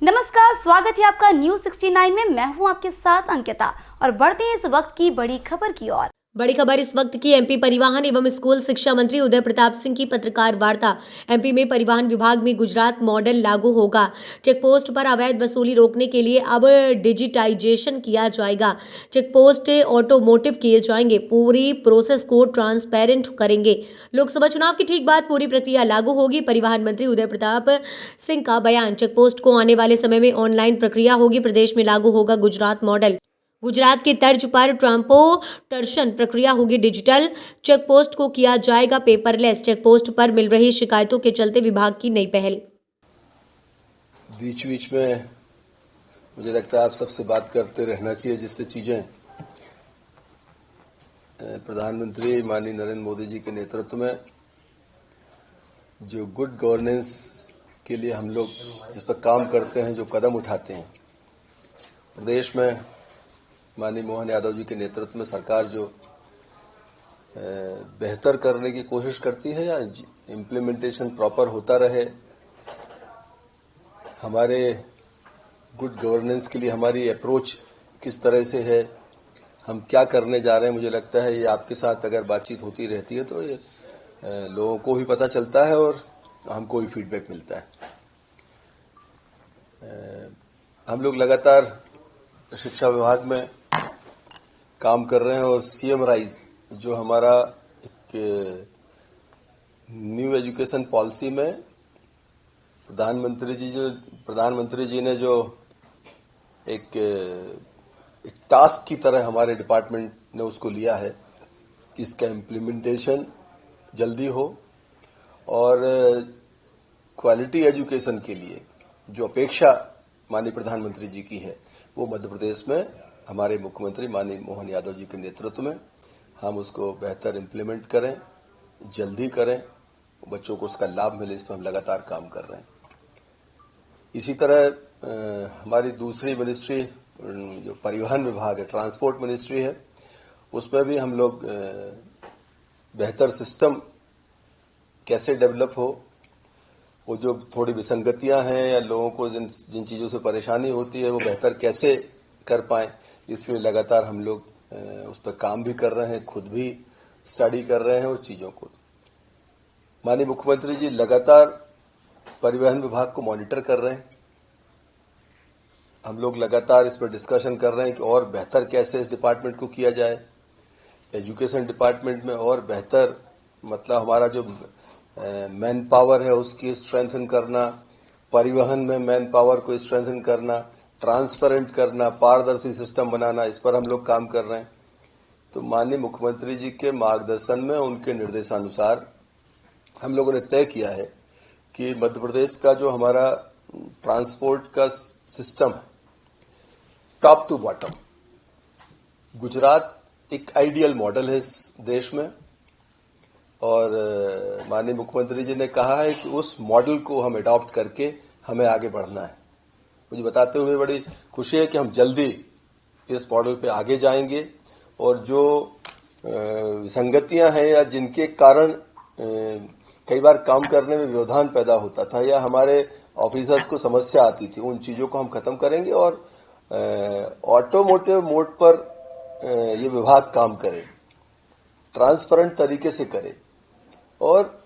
नमस्कार, स्वागत है आपका न्यूज 69 में। मैं हूं आपके साथ अंकिता और बढ़ते हैं इस वक्त की बड़ी खबर की ओर। बड़ी खबर इस वक्त की। एमपी परिवहन एवं स्कूल शिक्षा मंत्री उदय प्रताप सिंह की पत्रकार वार्ता। एमपी में परिवहन विभाग में गुजरात मॉडल लागू होगा। चेकपोस्ट पर अवैध वसूली रोकने के लिए अब डिजिटाइजेशन किया जाएगा। चेकपोस्ट ऑटोमोटिव किए जाएंगे। पूरी प्रोसेस को ट्रांसपेरेंट करेंगे। लोकसभा चुनाव की ठीक बाद पूरी प्रक्रिया लागू होगी। परिवहन मंत्री उदय प्रताप सिंह का बयान। चेकपोस्ट को आने वाले समय में ऑनलाइन प्रक्रिया होगी। प्रदेश में लागू होगा गुजरात मॉडल। गुजरात की तर्ज पर ट्रांसपोर्टेशन प्रक्रिया होगी डिजिटल। चेकपोस्ट को किया जाएगा पेपरलेस। चेकपोस्ट पर मिल रही शिकायतों के चलते विभाग की नई पहल। बीच बीच में मुझे लगता है आप सबसे बात करते रहना चाहिए, जिससे चीजें प्रधानमंत्री माननीय नरेंद्र मोदी जी के नेतृत्व में जो गुड गवर्नेंस के लिए हम लोग जिस पर काम करते हैं, जो कदम उठाते हैं, प्रदेश में माननीय मोहन यादव जी के नेतृत्व में सरकार जो बेहतर करने की कोशिश करती है या इम्प्लीमेंटेशन प्रॉपर होता रहे, हमारे गुड गवर्नेंस के लिए हमारी अप्रोच किस तरह से है, हम क्या करने जा रहे हैं, मुझे लगता है ये आपके साथ अगर बातचीत होती रहती है तो ये लोगों को भी पता चलता है और हमको भी फीडबैक मिलता है। हम लोग लगातार शिक्षा विभाग में काम कर रहे हैं और सीएम राइज जो हमारा एक न्यू एजुकेशन पॉलिसी में प्रधानमंत्री जी ने जो एक टास्क की तरह हमारे डिपार्टमेंट ने उसको लिया है कि इसका इम्प्लीमेंटेशन जल्दी हो और क्वालिटी एजुकेशन के लिए जो अपेक्षा माननीय प्रधानमंत्री जी की है वो मध्य प्रदेश में हमारे मुख्यमंत्री माननीय मोहन यादव जी के नेतृत्व में हम उसको बेहतर इम्प्लीमेंट करें, जल्दी करें, बच्चों को उसका लाभ मिले, इस पर हम लगातार काम कर रहे हैं। इसी तरह हमारी दूसरी मिनिस्ट्री जो परिवहन विभाग है, ट्रांसपोर्ट मिनिस्ट्री है, उसमें भी हम लोग बेहतर सिस्टम कैसे डेवलप हो, वो जो थोड़ी विसंगतियां हैं या लोगों को जिन चीजों से परेशानी होती है वो बेहतर कैसे कर पाए, इसलिए लगातार हम लोग उस पर काम भी कर रहे हैं, खुद भी स्टडी कर रहे हैं और चीजों को। माननीय मुख्यमंत्री जी लगातार परिवहन विभाग को मॉनिटर कर रहे हैं। हम लोग लगातार इस पर डिस्कशन कर रहे हैं कि और बेहतर कैसे इस डिपार्टमेंट को किया जाए। एजुकेशन डिपार्टमेंट में और बेहतर मतलब हमारा जो मैन पावर है उसकी स्ट्रेंथन करना, परिवहन में मैन पावर को स्ट्रेंथन करना, ट्रांसपेरेंट करना, पारदर्शी सिस्टम बनाना, इस पर हम लोग काम कर रहे हैं। तो माननीय मुख्यमंत्री जी के मार्गदर्शन में, उनके निर्देशानुसार हम लोगों ने तय किया है कि मध्य प्रदेश का जो हमारा ट्रांसपोर्ट का सिस्टम है, टॉप टू बॉटम, गुजरात एक आइडियल मॉडल है इस देश में और माननीय मुख्यमंत्री जी ने कहा है कि उस मॉडल को हम अडॉप्ट करके हमें आगे बढ़ना है। मुझे बताते हुए बड़ी खुशी है कि हम जल्दी इस मॉडल पे आगे जाएंगे और जो विसंगतियां हैं या जिनके कारण कई बार काम करने में व्यवधान पैदा होता था या हमारे ऑफिसर्स को समस्या आती थी, उन चीजों को हम खत्म करेंगे और ऑटोमोटिव मोड पर ये विभाग काम करे, ट्रांसपेरेंट तरीके से करे और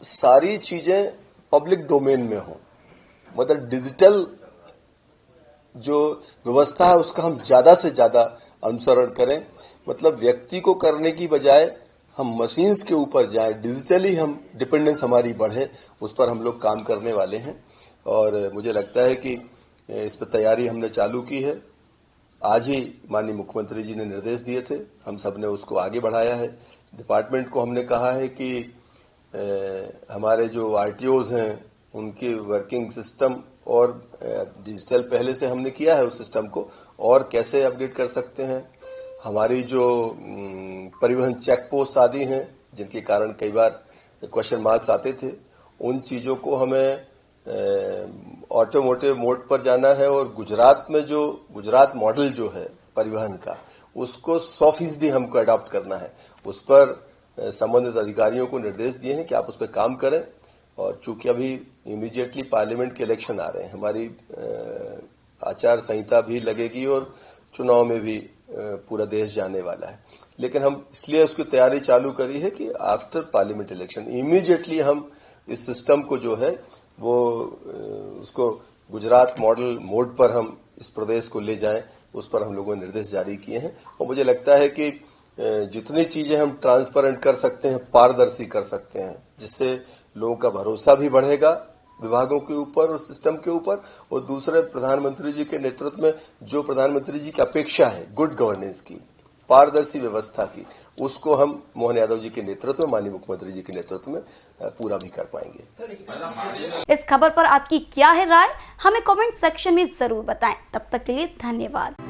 सारी चीजें पब्लिक डोमेन में हो, मतलब डिजिटल जो व्यवस्था है उसका हम ज्यादा से ज्यादा अनुसरण करें। मतलब व्यक्ति को करने की बजाय हम मशीन्स के ऊपर जाएं, डिजिटली हम डिपेंडेंस हमारी बढ़े, उस पर हम लोग काम करने वाले हैं और मुझे लगता है कि इस पर तैयारी हमने चालू की है। आज ही माननीय मुख्यमंत्री जी ने निर्देश दिए थे, हम सब ने उसको आगे बढ़ाया है। डिपार्टमेंट को हमने कहा है कि हमारे जो आरटीओज हैं उनकी वर्किंग सिस्टम और डिजिटल पहले से हमने किया है, उस सिस्टम को और कैसे अपडेट कर सकते हैं। हमारी जो परिवहन चेक पोस्ट आदि हैं जिनके कारण कई बार क्वेश्चन मार्क्स आते थे, उन चीजों को हमें ऑटोमोटिव मोड पर जाना है और गुजरात में जो गुजरात मॉडल जो है परिवहन का, उसको 100% हमको अडॉप्ट करना है। उस पर संबंधित अधिकारियों को निर्देश दिए हैं कि आप उस पर काम करें और चूंकि अभी इमीडिएटली पार्लियामेंट के इलेक्शन आ रहे हैं, हमारी आचार संहिता भी लगेगी और चुनाव में भी पूरा देश जाने वाला है। लेकिन हम इसलिए उसकी तैयारी चालू करी है कि आफ्टर पार्लियामेंट इलेक्शन इमीडिएटली हम इस सिस्टम को जो है वो उसको गुजरात मॉडल मोड पर हम इस प्रदेश को ले जाएं, उस पर हम लोगों ने निर्देश जारी किए हैं। और मुझे लगता है कि जितनी चीजें हम ट्रांसपेरेंट कर सकते हैं, पारदर्शी कर सकते हैं, जिससे लोगों का भरोसा भी बढ़ेगा विभागों के ऊपर और सिस्टम के ऊपर। और दूसरे, प्रधानमंत्री जी के नेतृत्व में जो प्रधानमंत्री जी की अपेक्षा है गुड गवर्नेंस की, पारदर्शी व्यवस्था की, उसको हम मोहन यादव जी के नेतृत्व में, माननीय मुख्यमंत्री जी के नेतृत्व में पूरा भी कर पाएंगे। इस खबर पर आपकी क्या है राय, हमें कमेंट सेक्शन में जरूर बताएं। तब तक के लिए धन्यवाद।